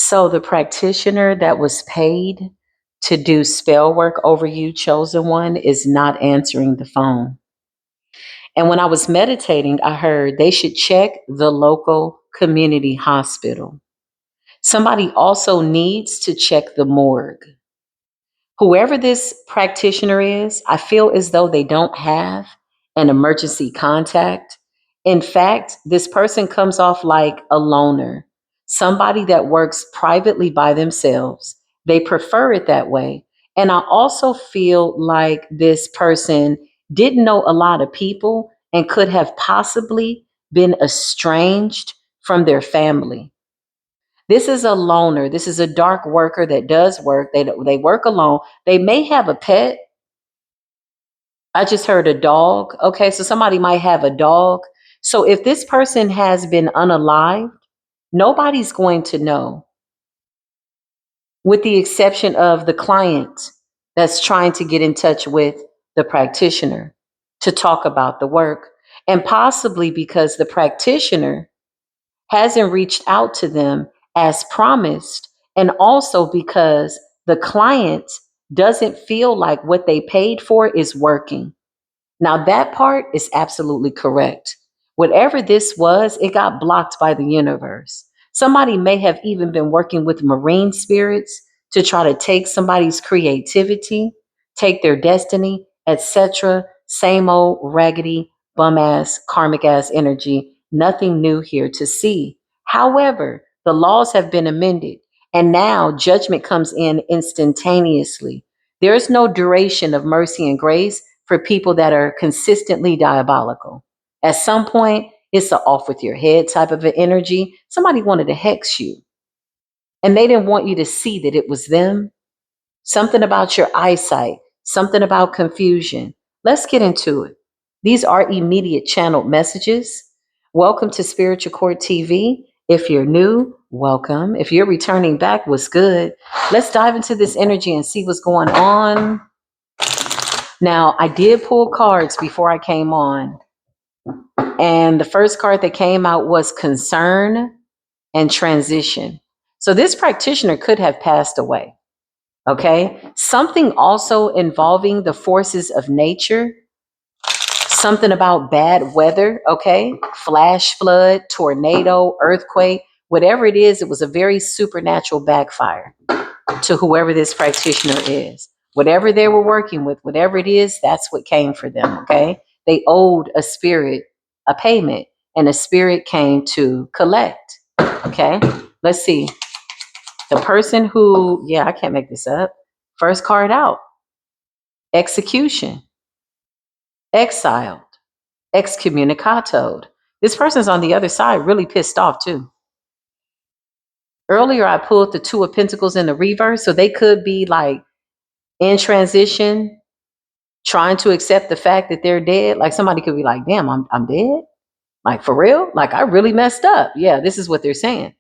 So the practitioner that was paid to do spell work over you, chosen one, is not answering the phone. And when I was meditating, I heard they should check the local community hospital. Somebody also needs to check the morgue. Whoever this practitioner is, I feel as though they don't have an emergency contact. In fact, this person comes off like a loner, somebody that works privately by themselves. They prefer it that way. And I also feel like this person didn't know a lot of people and could have possibly been estranged from their family. This is a loner. This is a dark worker that does work. They work alone. They may have a pet. I just heard a dog. Okay, so somebody might have a dog. So if this person has been unalived, nobody's going to know, with the exception of the client that's trying to get in touch with the practitioner to talk about the work. And possibly because the practitioner hasn't reached out to them as promised, and also because the client doesn't feel like what they paid for is working. Now, that part is absolutely correct. Whatever this was, it got blocked by the universe. Somebody may have even been working with marine spirits to try to take somebody's creativity, take their destiny, etc. Same old raggedy, bum ass, karmic ass energy. Nothing new here to see. However, the laws have been amended, and now judgment comes in instantaneously. There is no duration of mercy and grace for people that are consistently diabolical. At some point, it's an off with your head type of an energy. Somebody wanted to hex you, and they didn't want you to see that it was them. Something about your eyesight, something about confusion. Let's get into it. These are immediate channeled messages. Welcome to Spiritual Court TV. If you're new, welcome. If you're returning back, what's good? Let's dive into this energy and see what's going on. Now, I did pull cards before I came on, and the first card that came out was concern and transition. So this practitioner could have passed away. Okay. Something also involving the forces of nature, something about bad weather. Okay. Flash flood, tornado, earthquake, whatever it is, it was a very supernatural backfire to whoever this practitioner is. Whatever they were working with, whatever it is, that's what came for them. Okay. They owed a spirit a payment, and a spirit came to collect. Okay. Let's see. The person who, yeah, I can't make this up. First card out, execution, exiled, excommunicatoed. This person's on the other side, really pissed off too. Earlier, I pulled the Two of Pentacles in the reverse, so they could be like in transition, trying to accept the fact that they're dead. Like somebody could be like, damn, I'm dead. Like for real? Like I really messed up. Yeah, this is what they're saying.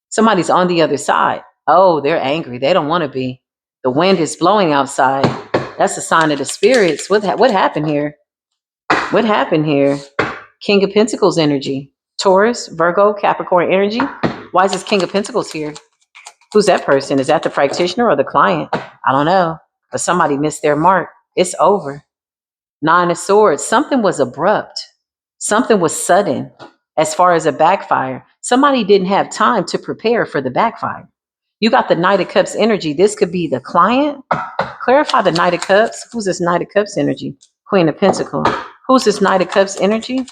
Somebody's on the other side. Oh, they're angry. They don't want to be. The wind is blowing outside. That's a sign of the spirits. What happened here? What happened here? King of Pentacles energy. Taurus, Virgo, Capricorn energy. Why is this King of Pentacles here? Who's that person? Is that the practitioner or the client? I don't know. But somebody missed their mark. It's over. Nine of Swords. Something was abrupt. Something was sudden as far as a backfire. Somebody didn't have time to prepare for the backfire. You got the Knight of Cups energy. This could be the client. Clarify the Knight of Cups. Who's this Knight of Cups energy? Queen of Pentacles. Who's this Knight of Cups energy?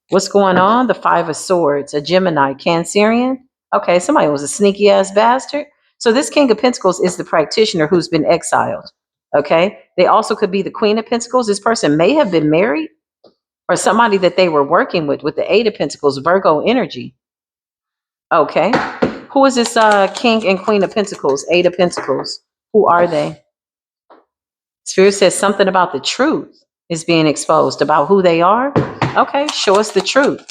What's going on? The Five of Swords. A Gemini, Cancerian. Okay, somebody was a sneaky ass bastard. So this King of Pentacles is the practitioner who's been exiled. Okay. They also could be the Queen of Pentacles. This person may have been married, or somebody that they were working with the Eight of Pentacles, Virgo energy. Okay. Who is this King and Queen of Pentacles, Eight of Pentacles? Who are they? Spirit says something about the truth is being exposed, about who they are. Okay, show us the truth.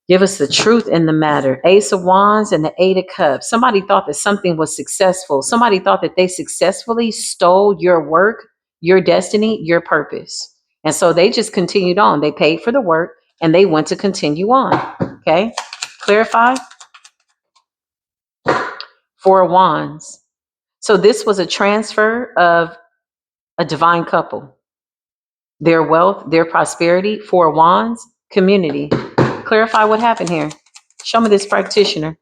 Give us the truth in the matter. Ace of Wands and the Eight of Cups. Somebody thought that something was successful. Somebody thought that they successfully stole your work, your destiny, your purpose. And so they just continued on. They paid for the work and they went to continue on. Okay, clarify. Four of Wands. So this was a transfer of a divine couple, their wealth, their prosperity. Four of Wands, community. Clarify what happened here. Show me this practitioner.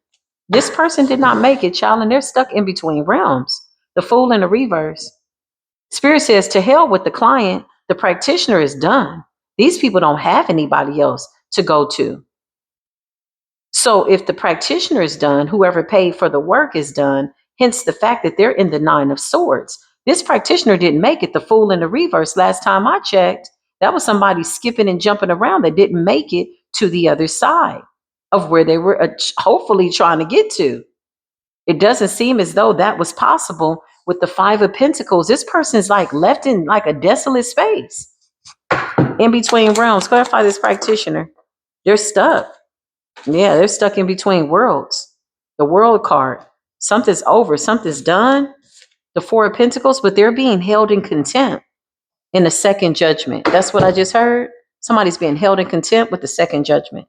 This person did not make it, child, and they're stuck in between realms. The Fool in the reverse. Spirit says, to hell with the client. The practitioner is done. These people don't have anybody else to go to. So if the practitioner is done, whoever paid for the work is done, hence the fact that they're in the Nine of Swords. This practitioner didn't make it. The Fool in the reverse. Last time I checked, that was somebody skipping and jumping around that didn't make it to the other side of where they were hopefully trying to get to. It doesn't seem as though that was possible with the Five of Pentacles. This person's like left in like a desolate space in between realms. Clarify this practitioner. They're stuck. Yeah, they're stuck in between worlds. The World card. Something's over. Something's done. The Four of Pentacles, but they're being held in contempt in a second judgment. That's what I just heard. Somebody's being held in contempt with the second judgment.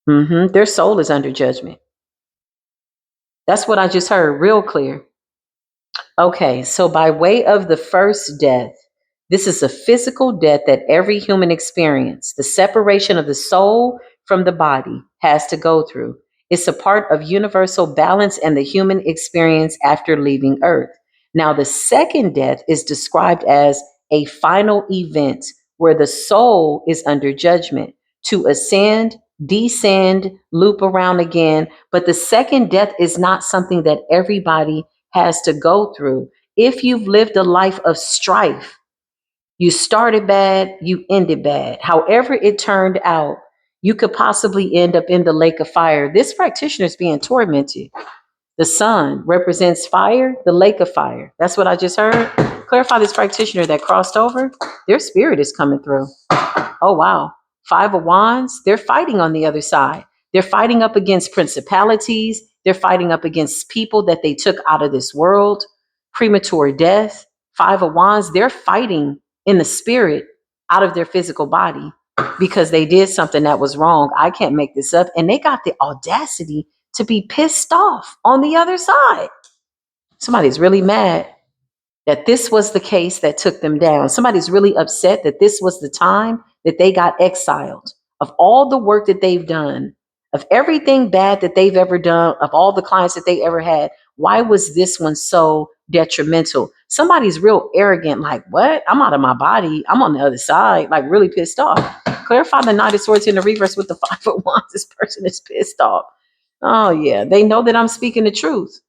Their soul is under judgment. That's what I just heard real clear. Okay, so by way of the first death, this is a physical death that every human experience, the separation of the soul from the body, has to go through. It's a part of universal balance and the human experience after leaving Earth. Now, the second death is described as a final event where the soul is under judgment to ascend, descend, loop around again. But the second death is not something that everybody has to go through. If you've lived a life of strife, you started bad, you ended bad. However it turned out, you could possibly end up in the lake of fire. This practitioner is being tormented. The sun represents fire, the lake of fire. That's what I just heard. Clarify this practitioner that crossed over. Their spirit is coming through. Oh, wow. Five of Wands, they're fighting on the other side. They're fighting up against principalities. They're fighting up against people that they took out of this world, premature death. Five of Wands, they're fighting in the spirit out of their physical body because they did something that was wrong. I can't make this up. And they got the audacity to be pissed off on the other side. Somebody's really mad that this was the case that took them down. Somebody's really upset that this was the time that they got exiled. Of all the work that they've done, of everything bad that they've ever done, of all the clients that they ever had, why was this one so detrimental? Somebody's real arrogant, like, what? I'm out of my body. I'm on the other side, like really pissed off. Clarify the Knight of Swords in the reverse with the Five of Wands. This person is pissed off. Oh, yeah. They know that I'm speaking the truth.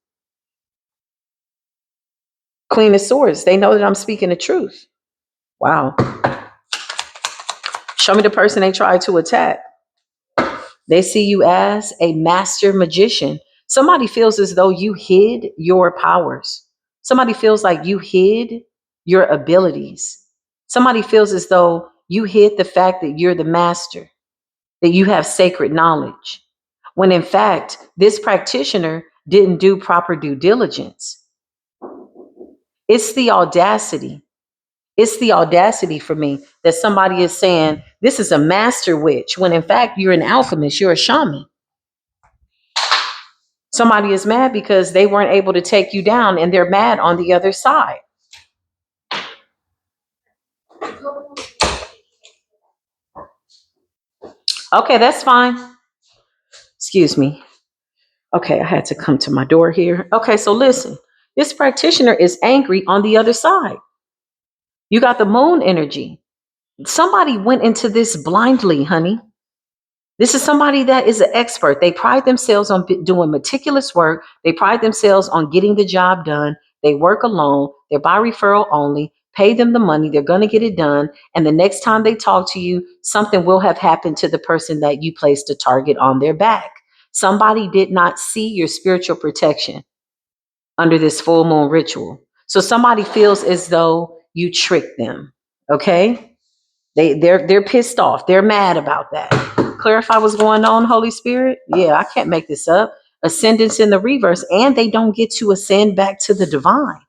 Queen of Swords. They know that I'm speaking the truth. Wow. Show me the person they tried to attack. They see you as a master magician. Somebody feels as though you hid your powers. Somebody feels like you hid your abilities. Somebody feels as though you hid the fact that you're the master, that you have sacred knowledge. When in fact, this practitioner didn't do proper due diligence. It's the audacity. It's the audacity for me that somebody is saying this is a master witch when in fact you're an alchemist, you're a shaman. Somebody is mad because they weren't able to take you down and they're mad on the other side. Okay, that's fine. Excuse me. Okay, I had to come to my door here. Okay, so listen, this practitioner is angry on the other side. You got the moon energy. Somebody went into this blindly, honey. This is somebody that is an expert. They pride themselves on doing meticulous work. They pride themselves on getting the job done. They work alone. They're by referral only. Pay them the money. They're going to get it done. And the next time they talk to you, something will have happened to the person that you placed a target on their back. Somebody did not see your spiritual protection under this full moon ritual. So somebody feels as though you tricked them. Okay? They're pissed off. They're mad about that. Clarify what's going on, Holy Spirit. Yeah, I can't make this up. Ascendance in the reverse, and they don't get to ascend back to the divine.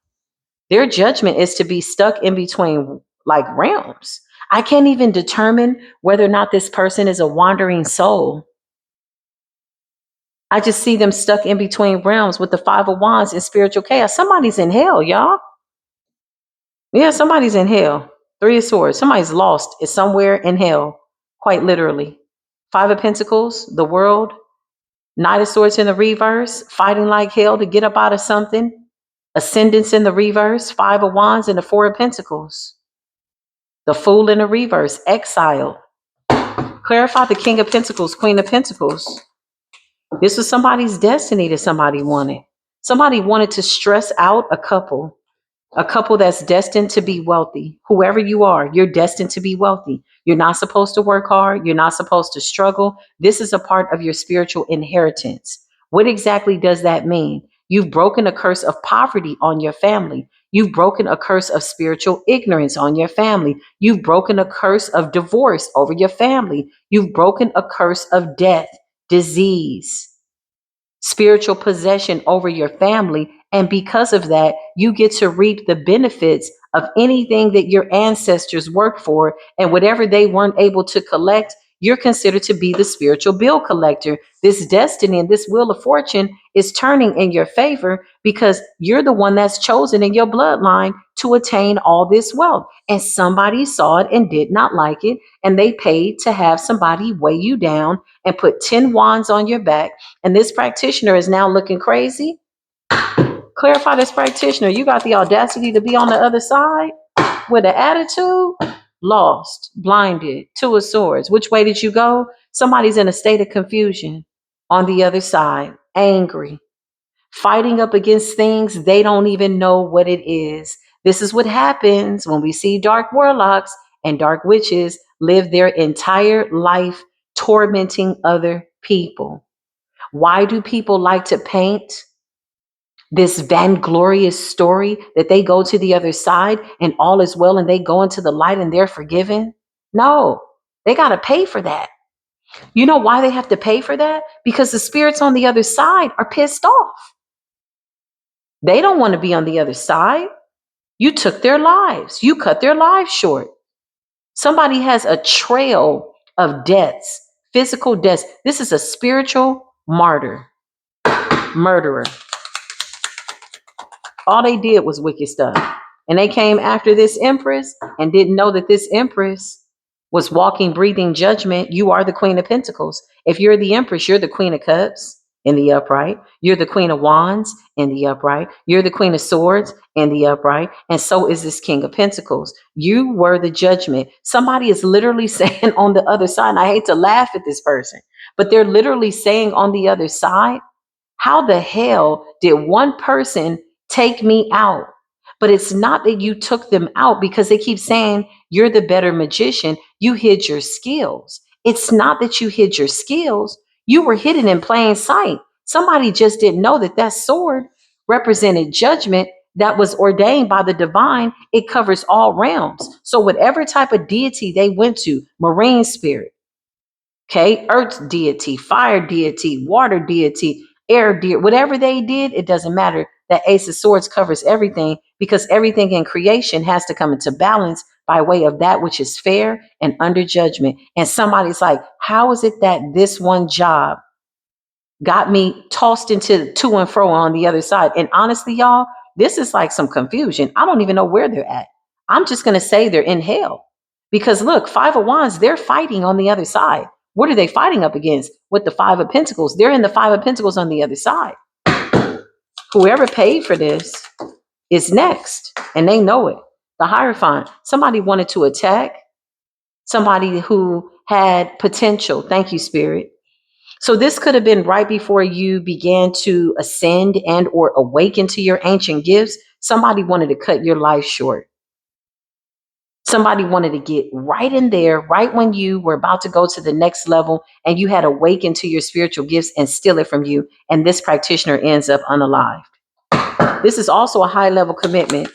Their judgment is to be stuck in between like realms. I can't even determine whether or not this person is a wandering soul. I just see them stuck in between realms with the Five of Wands and spiritual chaos. Somebody's in hell, y'all. Yeah, somebody's in hell. Three of Swords. Somebody's lost. Is somewhere in hell, quite literally. Five of Pentacles, the world. Knight of Swords in the reverse, fighting like hell to get up out of something. Ascendance in the reverse. Five of Wands and the Four of Pentacles. The Fool in the reverse, exiled. Clarify the King of Pentacles, Queen of Pentacles. This was somebody's destiny that somebody wanted. Somebody wanted to stress out a couple that's destined to be wealthy. Whoever you are, you're destined to be wealthy. You're not supposed to work hard. You're not supposed to struggle. This is a part of your spiritual inheritance. What exactly does that mean? You've broken a curse of poverty on your family. You've broken a curse of spiritual ignorance on your family. You've broken a curse of divorce over your family. You've broken a curse of death, disease, spiritual possession over your family. And because of that, you get to reap the benefits of anything that your ancestors worked for. And whatever they weren't able to collect, you're considered to be the spiritual bill collector. This destiny and this wheel of fortune is turning in your favor because you're the one that's chosen in your bloodline to attain all this wealth. And somebody saw it and did not like it. And they paid to have somebody weigh you down and put 10 wands on your back, and this practitioner is now looking crazy. Clarify this practitioner. You got the audacity to be on the other side with an attitude. Lost, blinded, Two of Swords. Which way did you go? Somebody's in a state of confusion on the other side, angry, fighting up against things they don't even know what it is. This is what happens when we see dark warlocks and dark witches live their entire life tormenting other people. Why do people like to paint this vainglorious story that they go to the other side and all is well and they go into the light and they're forgiven? No, they got to pay for that. You know why they have to pay for that? Because the spirits on the other side are pissed off. They don't want to be on the other side. You took their lives. You cut their lives short. Somebody has a trail of deaths, physical deaths. This is a spiritual martyr, murderer. All they did was wicked stuff. And they came after this empress and didn't know that this empress was walking, breathing judgment. You are the Queen of Pentacles. If you're the empress, you're the Queen of Cups in the upright. You're the Queen of Wands in the upright. You're the Queen of Swords in the upright. And so is this King of Pentacles. You were the judgment. Somebody is literally saying on the other side, and I hate to laugh at this person, but they're literally saying on the other side, how the hell did one person take me out? But it's not that you took them out because they keep saying you're the better magician. You hid your skills. It's not that you hid your skills. You were hidden in plain sight. Somebody just didn't know that that sword represented judgment that was ordained by the divine. It covers all realms. So whatever type of deity they went to, marine spirit, okay, earth deity, fire deity, water deity, air deity, whatever they did, it doesn't matter. That Ace of Swords covers everything because everything in creation has to come into balance by way of that which is fair and under judgment. And somebody's like, how is it that this one job got me tossed into to and fro on the other side? And honestly, y'all, this is like some confusion. I don't even know where they're at. I'm just going to say they're in hell because look, Five of Wands, they're fighting on the other side. What are they fighting up against? With the Five of Pentacles, they're in the Five of Pentacles on the other side. Whoever paid for this is next, and they know it. The Hierophant, somebody wanted to attack somebody who had potential. Thank you, Spirit. So this could have been right before you began to ascend and or awaken to your ancient gifts. Somebody wanted to cut your life short. Somebody wanted to get right in there, right when you were about to go to the next level and you had awakened to your spiritual gifts and steal it from you. And this practitioner ends up unalived. This is also a high level commitment.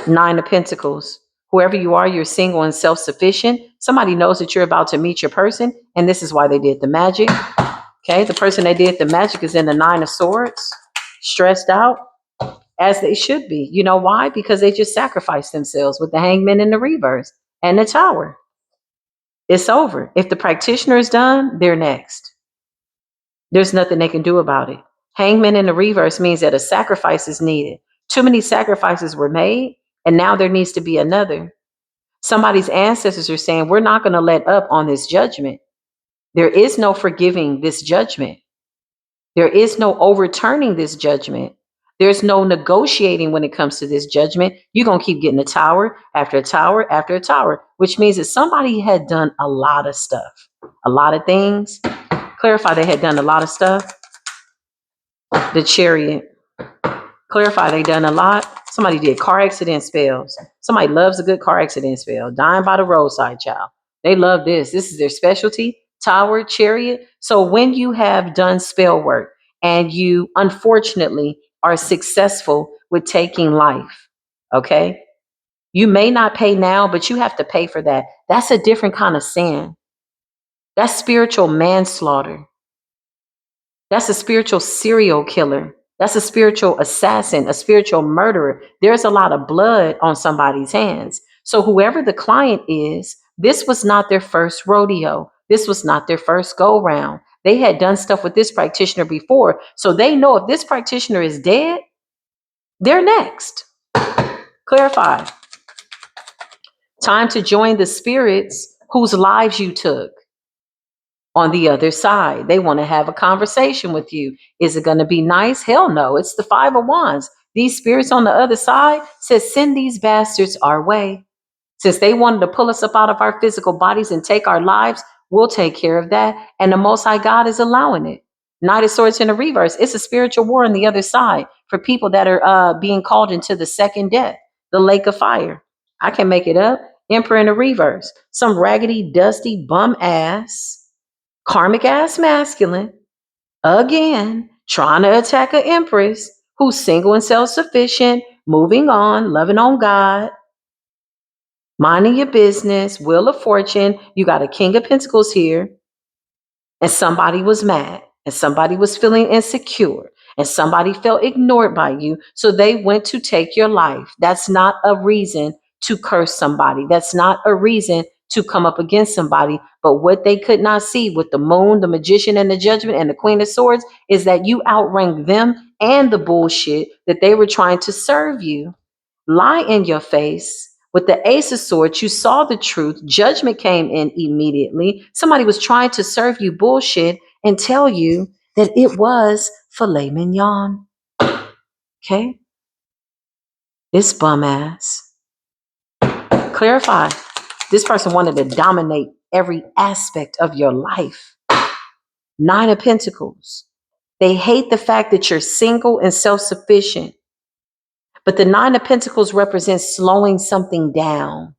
Nine of Pentacles. Whoever you are, you're single and self-sufficient. Somebody knows that you're about to meet your person, and this is why they did the magic. Okay, the person they did the magic is in the Nine of Swords, stressed out, as they should be. You know why? Because they just sacrificed themselves with the Hangman in the reverse and the Tower. It's over. If the practitioner is done, they're next. There's nothing they can do about it. Hangman in the reverse means that a sacrifice is needed. Too many sacrifices were made, and now there needs to be another. Somebody's ancestors are saying, we're not going to let up on this judgment. There is no forgiving this judgment. There is no overturning this judgment. There's no negotiating when it comes to this judgment. You're going to keep getting a tower after a tower after a tower, which means that somebody had done a lot of stuff, a lot of things. Clarify, they had done a lot of stuff. The Chariot. Clarify, they done a lot. Somebody did car accident spells. Somebody loves a good car accident spell. Dying by the roadside, child. They love this. This is their specialty. Tower, Chariot. So when you have done spell work and you unfortunately are successful with taking life, okay? You may not pay now, but you have to pay for that. That's a different kind of sin. That's spiritual manslaughter. That's a spiritual serial killer. That's a spiritual assassin, a spiritual murderer. There's a lot of blood on somebody's hands. So whoever the client is, this was not their first rodeo. This was not their first go round. They had done stuff with this practitioner before. So they know if this practitioner is dead, they're next. Clarify. Time to join the spirits whose lives you took. On the other side, they want to have a conversation with you. Is it going to be nice? Hell no. It's the Five of Wands. These spirits on the other side says, send these bastards our way. Since they wanted to pull us up out of our physical bodies and take our lives, we'll take care of that. And the Most High God is allowing it. Knight of Swords in the reverse. It's a spiritual war on the other side for people that are being called into the second death, the lake of fire. I can make it up. Emperor in the reverse. Some raggedy, dusty, bum ass karmic ass masculine, again, trying to attack an empress who's single and self-sufficient, moving on, loving on God, minding your business, wheel of fortune. You got a king of pentacles here, and somebody was mad, and somebody was feeling insecure, and somebody felt ignored by you, so they went to take your life. That's not a reason to curse somebody. That's not a reason to come up against somebody. But what they could not see with the moon, the magician, and the judgment, and the queen of swords is that you outranked them and the bullshit that they were trying to serve you. Lie in your face. With the ace of swords, you saw the truth. Judgment came in immediately. Somebody was trying to serve you bullshit and tell you that it was filet mignon. Okay? This bum ass. Clarify. This person wanted to dominate every aspect of your life. Nine of Pentacles. They hate the fact that you're single and self-sufficient. But the Nine of Pentacles represents slowing something down,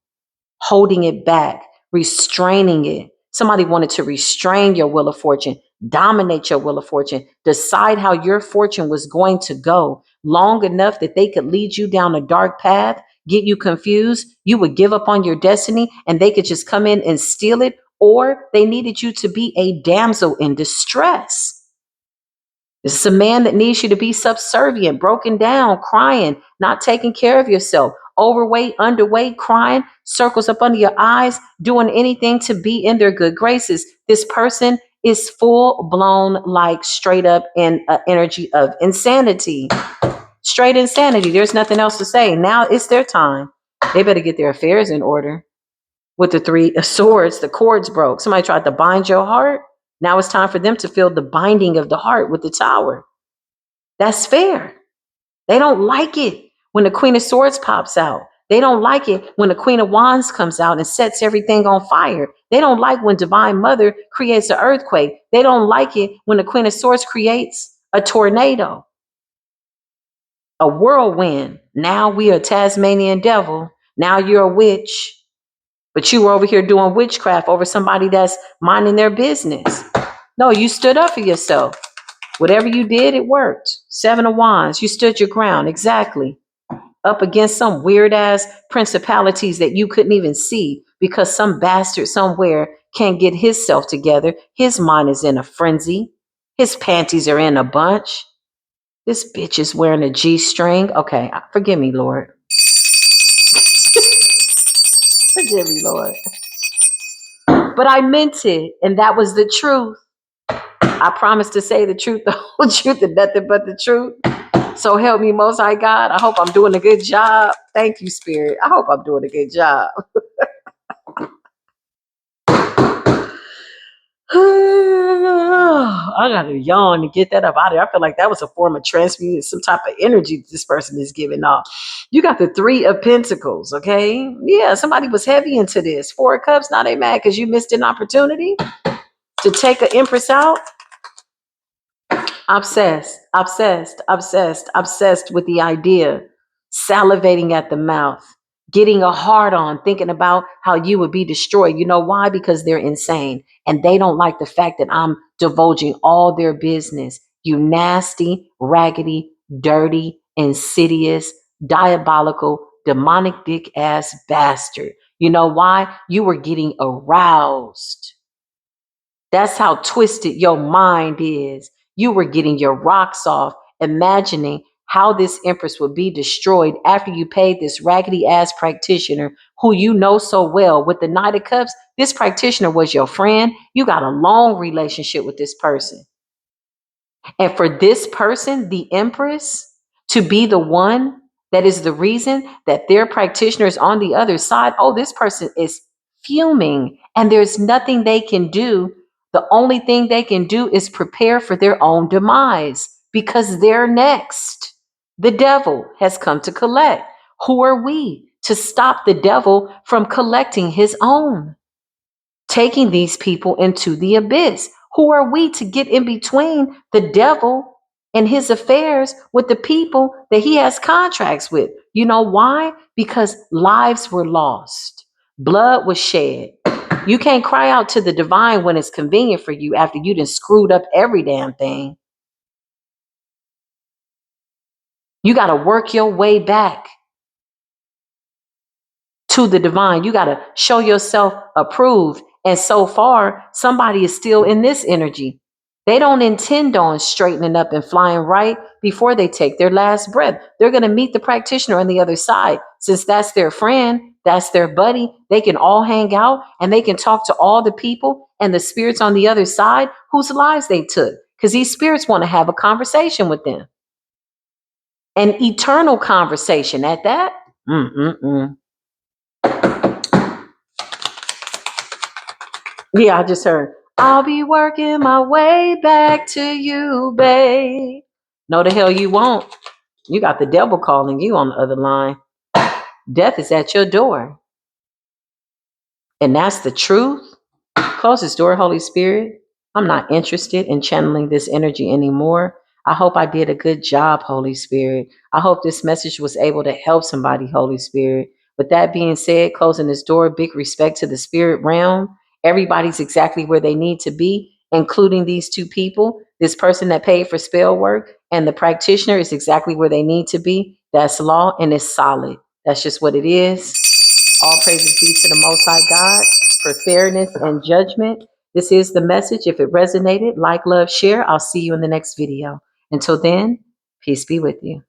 holding it back, restraining it. Somebody wanted to restrain your wheel of fortune, dominate your wheel of fortune, decide how your fortune was going to go long enough that they could lead you down a dark path, get you confused. You would give up on your destiny and they could just come in and steal it, or they needed you to be a damsel in distress. This is a man that needs you to be subservient, broken down, crying, not taking care of yourself, overweight, underweight, crying, circles up under your eyes, doing anything to be in their good graces. This person is full blown, like straight up in an energy of insanity. Straight insanity. There's nothing else to say. Now it's their time. They better get their affairs in order. With the Three of Swords, the cords broke. Somebody tried to bind your heart. Now it's time for them to feel the binding of the heart with the Tower. That's fair. They don't like it when the Queen of Swords pops out. They don't like it when the Queen of Wands comes out and sets everything on fire. They don't like when Divine Mother creates an earthquake. They don't like it when the Queen of Swords creates a tornado, a whirlwind. Now we are Tasmanian devil. Now you're a witch. But you were over here doing witchcraft over somebody that's minding their business. No, you stood up for yourself. Whatever you did, it worked. Seven of Wands, you stood your ground. Exactly. Up against some weird ass principalities that you couldn't even see because some bastard somewhere can't get himself together. His mind is in a frenzy. His panties are in a bunch. This bitch is wearing a G-string. Okay, forgive me, Lord. Forgive me, Lord. But I meant it, and that was the truth. I promise to say the truth, the whole truth, and nothing but the truth. So help me, Most High God. I hope I'm doing a good job. Thank you, Spirit. I hope I'm doing a good job. I gotta yawn to get that up out of there. I feel like that was a form of transmuting some type of energy this person is giving off. You got the Three of Pentacles, okay? Yeah, somebody was heavy into this. Four of Cups, now they mad because you missed an opportunity to take an Empress out. Obsessed, obsessed, obsessed, obsessed with the idea, salivating at the mouth, getting a hard on, thinking about how you would be destroyed. You know why? Because they're insane and they don't like the fact that I'm divulging all their business. You nasty, raggedy, dirty, insidious, diabolical, demonic dick ass bastard. You know why? You were getting aroused. That's how twisted your mind is. You were getting your rocks off, imagining how this Empress would be destroyed after you paid this raggedy ass practitioner who you know so well. With the Knight of Cups, this practitioner was your friend. You got a long relationship with this person. And for this person, the Empress, to be the one that is the reason that their practitioner is on the other side, oh, this person is fuming and there's nothing they can do. The only thing they can do is prepare for their own demise because they're next. The devil has come to collect. Who are we to stop the devil from collecting his own? Taking these people into the abyss. Who are we to get in between the devil and his affairs with the people that he has contracts with? You know why? Because lives were lost, blood was shed. You can't cry out to the divine when it's convenient for you after you done screwed up every damn thing. You got to work your way back to the divine. You got to show yourself approved. And so far, somebody is still in this energy. They don't intend on straightening up and flying right before they take their last breath. They're going to meet the practitioner on the other side. Since that's their friend, that's their buddy, they can all hang out and they can talk to all the people and the spirits on the other side whose lives they took. Because these spirits want to have a conversation with them. An eternal conversation at that. Yeah, I just heard, I'll be working my way back to you, babe. No, the hell you won't. You got the devil calling you on the other line. Death is at your door. And that's the truth. Close this door, Holy Spirit. I'm not interested in channeling this energy anymore. I hope I did a good job, Holy Spirit. I hope this message was able to help somebody, Holy Spirit. With that being said, closing this door, big respect to the spirit realm. Everybody's exactly where they need to be, including these two people. This person that paid for spell work and the practitioner is exactly where they need to be. That's law and it's solid. That's just what it is. All praises be to the Most High God for fairness and judgment. This is the message. If it resonated, like, love, share. I'll see you in the next video. Until then, peace be with you.